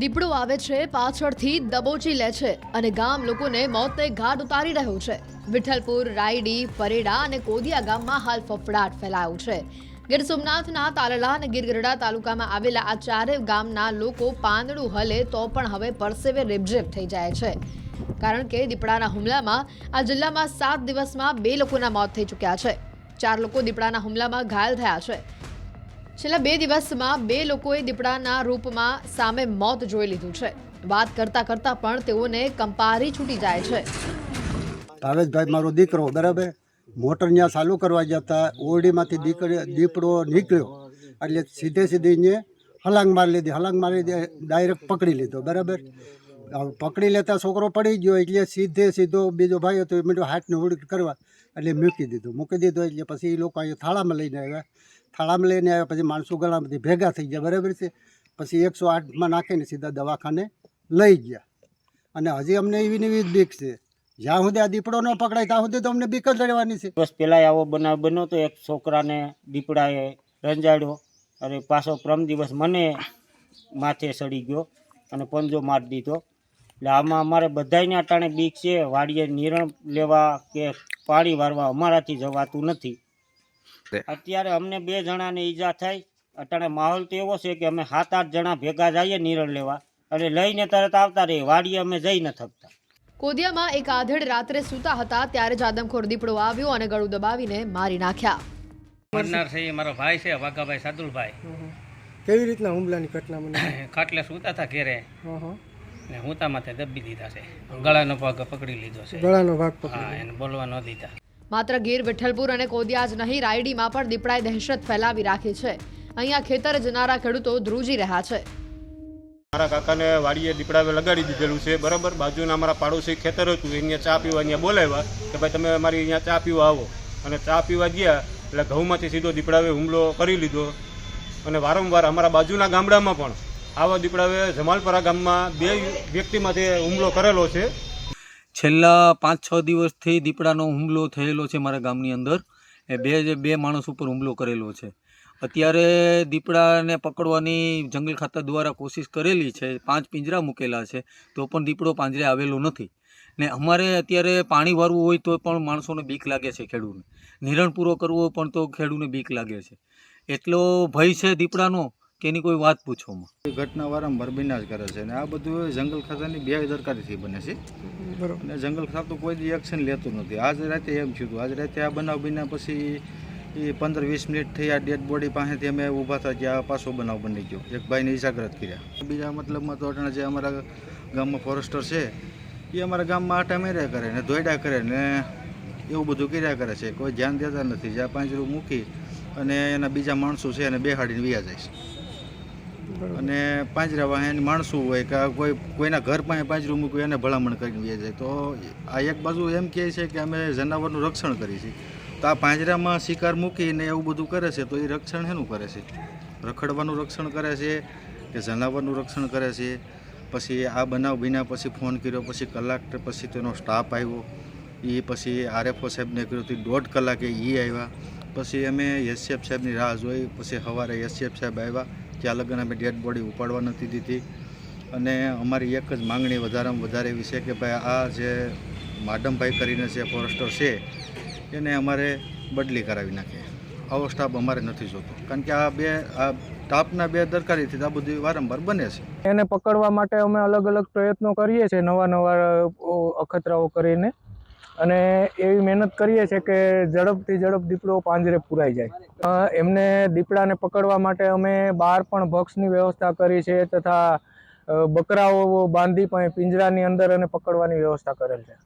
દીપડો આવે છે, પાછળથી દબોચી લે છે અને ગામ લોકોને મોતને ઘાટ ઉતારી રહ્યો છે। વિઠ્ઠલપુર, રાયડી, પરેડા અને કોદિયા ગામમાં હાલ ફફડાટ ફેલાયો છે। ગીર સોમનાથના તાલાલા અને ગીરગઢડા તાલુકામાં આવેલા આ ચારેય ગામના લોકો પાંદડું હલે તો પણ હવે પરસેવે રેબઝેબ થઈ જાય છે, કારણ કે દીપડાના હુમલામાં આ જિલ્લામાં 7 દિવસમાં 2 લોકોના મોત થઈ ચૂક્યા છે। 4 લોકો દીપડાના હુમલામાં ઘાયલ થયા છે। છેલ્લા 2 દિવસમાં 2 લોકોએ દીપડાના રૂપમાં સામે મોત જોઈ લીધું છે। વાત કરતા કરતા પણ તેઓને કંપારી છૂટી જાય છે। ભાવેશભાઈ મારો દીકરો બરાબર મોટર ત્યાં ચાલુ કરવા જતા ઓરડીમાંથી દીપડો નીકળ્યો એટલે સીધી હલાંગ મારી લીધી ડાયરેક્ટ પકડી લીધો બરાબર। પકડી લેતા છોકરો પડી ગયો એટલે સીધો બીજો ભાઈ હતો એ હાથને હુડક કરવા એટલે મૂકી દીધો એટલે પછી એ લોકો અહીંયા થાળામાં લઈને આવ્યા। પછી માણસો ગળામાંથી ભેગા થઈ ગયા બરાબર છે। પછી 108માં નાખીને સીધા દવાખાને લઈ ગયા અને હજી અમને એવી બીક છે, જ્યાં સુધી આ દીપડો ન પકડાય ત્યાં સુધી તો અમને બીક જ રહેવાની છે। બસ પહેલાં આવો બનાવ બન્યો તો એક છોકરાને દીપડાએ રંજાડ્યો અને પાછો પ્રમ દિવસ મને માથે સડી ગયો અને પંજો મારી દીધો। એટલે આમાં અમારે બધાને અટાણે બીક છે। વાડીએ નિરણ લેવા કે પાણી વારવા અમારાથી જવાતું નથી। અત્યારે અમને 2 જણાને ઈજા થાય। અટાણે માહોલ તો એવો છે કે અમે 7-8 જણા ભેગા જઈએ નિરણ લેવા અને લઈને તરત આવતા રહીએ, વાડીએ અમે જઈ ન થકતા। કોદિયામાં એક આધેડ રાત્રે સૂતા હતા ત્યારે જ આદમખોર દીપડો આવ્યો અને ગળું દબાવીને મારી નાખ્યા। મરનાર છે એ મારો ભાઈ છે, વાઘાભાઈ સાદુલભાઈ। કેવી રીતના હુમલાની ઘટના મને ખાટલે સૂતા હતા ઘેરે ને હુંતા માથે દબી દીધા છે, ગળાનો ભાગ પકડી લીધો છે, ગળાનો ભાગ હા, એને બોલવા ન દીધા। માત્ર ગીર, વિઠ્ઠલપુર અને કોદિયા જ નહીં, રાયડીમાં પણ દીપડાએ દહેશત ફેલાવી રાખી છે। અહીંયા ખેતર જનારા ખેડૂતો ધ્રુજી રહ્યા છે। મારા કાકાને વાડીએ દીપડાએ લગાડી દીધેલું છે બરાબર। બાજુના અમારા પાડોશી ખેતર હતું, અહીંયા ચા પીવા અહીંયા બોલાવ્યા કે ભાઈ તમે અમારી અહીંયા ચા પીવા આવો, અને ચા પીવા ગયા એટલે ઘઉંમાંથી સીધો દીપડાએ હુમલો કરી લીધો। અને વારંવાર અમારા બાજુના ગામડામાં પણ આવા દીપડાએ જમાલપરા ગામમાં 2 વ્યક્તિમાંથી હુમલો કરેલો છે। છેલ્લા 5-6 દિવસથી દીપડાનો હુમલો થયેલો છે મારા ગામની અંદર। એ બે માણસ ઉપર હુમલો કરેલો છે। અત્યારે દીપડાને પકડવાની જંગલ ખાતા દ્વારા કોશિશ કરેલી છે, 5 પિંજરા મૂકેલા છે, તો પણ દીપડો પાંજરે આવેલો નથી। ને અમારે અત્યારે પાણી વારવું હોય તો પણ માણસોને બીક લાગે છે, ખેડૂતને નિરણ પૂરો કરવો હોય પણ તો ખેડૂતને બીક લાગે છે। એટલો ભય છે દીપડાનો કે એની કોઈ વાત પૂછવામાં। ઘટના વારંવાર બન્યા જ કરે છે અને આ બધું જંગલ ખાતાની બેદરકારીથી બને છે અને જંગલ ખાતું કોઈ દી એક્શન લેતું નથી। આજ રાતે એમ થયું, આજ રાતે આ બનાવ બન્યા પછી એ 15-20 મિનિટ થઈ આ ડેડ બોડી પાસેથી અમે ઊભા થયા ત્યાં પાછો બનાવ બની ગયો, એક ભાઈને ઇજાગ્રસ્ત કર્યા। બીજા મતલબમાં તો અટાણે જે અમારા ગામમાં ફોરેસ્ટર છે એ અમારા ગામમાં આટા મેર્યા કરે ને દોડ્યા કરે ને એવું બધું કર્યા કરે છે, કોઈ ધ્યાન દેતા નથી। જ્યાં પાંજરું મૂકી અને એના બીજા માણસો છે એને બેહાડીને વ્યા જાય છે અને પાંજરા વાહન માણસો હોય કે કોઈના ઘર પાસે પાંજરું મૂક્યું એને ભલામણ કરીને વ્યા જાય। તો આ એક બાજુ એમ કહે છે કે અમે જનાવરનું રક્ષણ કરીએ છીએ, તો આ પાંજરામાં શિકાર મૂકીને એવું બધું કરે છે તો એ રક્ષણ શેનું કરે છે? રખડવાનું રક્ષણ કરે છે કે જનાવરનું રક્ષણ કરે છે? પછી આ બનાવ બન્યા પછી ફોન કર્યો, પછી કલાક પછી તેનો સ્ટાફ આવ્યો, એ પછી આરએફઓ સાહેબને કર્યો, 1.5 કલાકે એ આવ્યા, પછી અમે એસસીએફ સાહેબની રાહ જોઈ, પછી સવારે એસસીએફ સાહેબ આવ્યા, ત્યાં લગન અમે ડેડ બોડી ઉપાડવા નથી દીધી। અને અમારી એક જ માંગણી વધારેમાં વધારે એવી છે કે ભાઈ આ જે માડમભાઈ કરીને છે ફોરેસ્ટર છે એને અમારે બદલી કરાવી નાખે। આવો સ્ટાફ અમારે નથી જોતો, કારણ કે આ સ્ટાફના બેદરકારીથી આ બધું વારંવાર બને છે। એને પકડવા માટે અમે અલગ અલગ પ્રયત્નો કરીએ છીએ, નવા અખતરાઓ કરીને, અને એવી મહેનત કરીએ છીએ કે ઝડપ દીપડો પાંજરે પુરાઈ જાય। એમને દીપડાને પકડવા માટે અમે બહાર પણ ભક્ષની વ્યવસ્થા કરી છે તથા બકરાઓ બાંધી પણ પિંજરાની અંદર અને પકડવાની વ્યવસ્થા કરેલ છે।